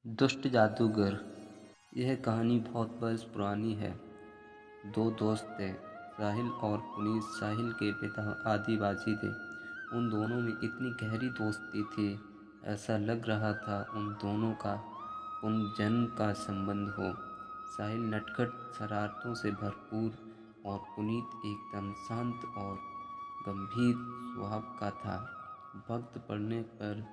दुष्ट जादूगर। यह कहानी बहुत बरस पुरानी है। दो दोस्त थे, साहिल और पुनीत। साहिल के पिता आदिवासी थे। उन दोनों में इतनी गहरी दोस्ती थी, ऐसा लग रहा था उन दोनों का पुनर्जन्म का संबंध हो। साहिल नटखट, शरारतों से भरपूर, और पुनीत एकदम शांत और गंभीर स्वभाव का था। वक्त पड़ने पर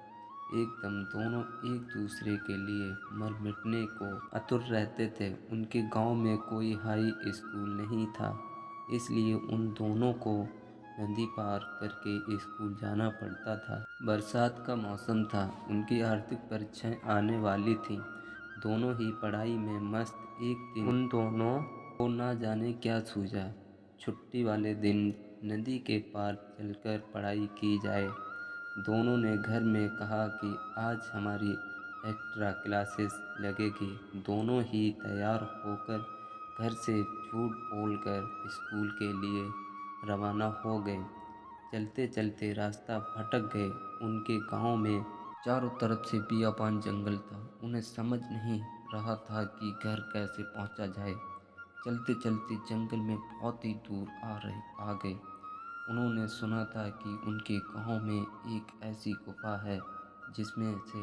एकदम दोनों एक दूसरे के लिए मर मिटने को आतुर रहते थे। उनके गांव में कोई हाई स्कूल नहीं था, इसलिए उन दोनों को नदी पार करके स्कूल जाना पड़ता था। बरसात का मौसम था, उनकी आर्थिक परीक्षाएं आने वाली थीं। दोनों ही पढ़ाई में मस्त। एक दिन उन दोनों को ना जाने क्या सूझा, छुट्टी वाले दिन नदी के पार चलकर पढ़ाई की जाए। दोनों ने घर में कहा कि आज हमारी एक्स्ट्रा क्लासेस लगेगी। दोनों ही तैयार होकर घर से झूठ बोलकर स्कूल के लिए रवाना हो गए। चलते चलते रास्ता भटक गए। उनके गांव में चारों तरफ से बियाबान जंगल था। उन्हें समझ नहीं रहा था कि घर कैसे पहुंचा जाए। चलते चलते जंगल में बहुत ही दूर आ गए। उन्होंने सुना था कि उनके गांव में एक ऐसी गुफा है जिसमें से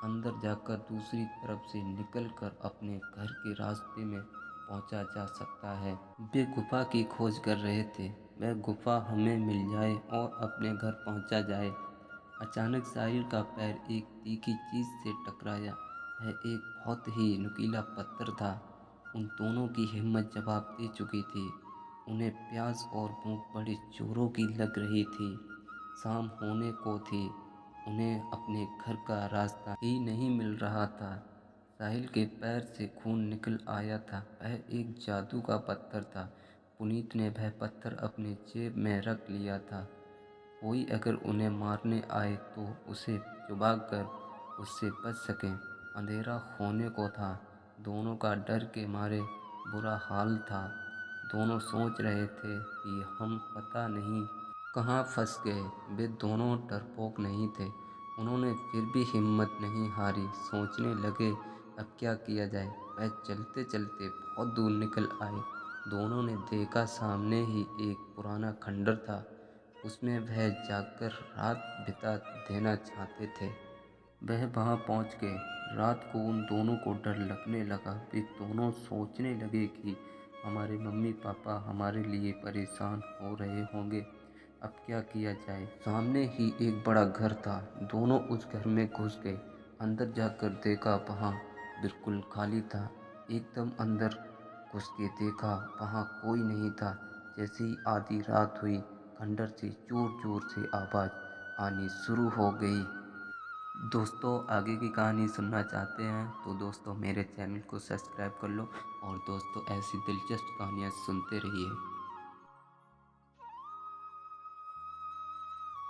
अंदर जाकर दूसरी तरफ से निकलकर अपने घर के रास्ते में पहुंचा जा सकता है। वे गुफा की खोज कर रहे थे। वह गुफा हमें मिल जाए और अपने घर पहुंचा जाए। अचानक साहिल का पैर एक तीखी चीज से टकराया। वह एक बहुत ही नुकीला पत्थर था। उन दोनों की हिम्मत जवाब दे चुकी थी। उन्हें प्यास और भूख बड़ी जोरों की लग रही थी। शाम होने को थी। उन्हें अपने घर का रास्ता ही नहीं मिल रहा था। साहिल के पैर से खून निकल आया था। वह एक जादू का पत्थर था। पुनीत ने वह पत्थर अपने जेब में रख लिया था। कोई अगर उन्हें मारने आए तो उसे चुबाकर उससे बच सकें। अंधेरा होने को था। दोनों का डर के मारे बुरा हाल था। दोनों सोच रहे थे कि हम पता नहीं कहाँ फंस गए। वे दोनों डरपोक नहीं थे। उन्होंने फिर भी हिम्मत नहीं हारी। सोचने लगे अब क्या किया जाए। वह चलते चलते बहुत दूर निकल आए। दोनों ने देखा सामने ही एक पुराना खंडर था। उसमें वह जाकर रात बिता देना चाहते थे। वह वहां पहुंच गए। रात को उन दोनों को डर लगने लगा। वे दोनों सोचने लगे कि हमारे मम्मी पापा हमारे लिए परेशान हो रहे होंगे। अब क्या किया जाए। सामने ही एक बड़ा घर था। दोनों उस घर में घुस गए। अंदर जाकर देखा वहाँ बिल्कुल खाली था। एकदम अंदर घुस के देखा वहाँ कोई नहीं था। जैसे ही आधी रात हुई, खंडर से जोर जोर से आवाज़ आनी शुरू हो गई। दोस्तों, आगे की कहानी सुनना चाहते हैं तो दोस्तों मेरे चैनल को सब्सक्राइब कर लो और दोस्तों ऐसी दिलचस्प कहानियाँ सुनते रहिए।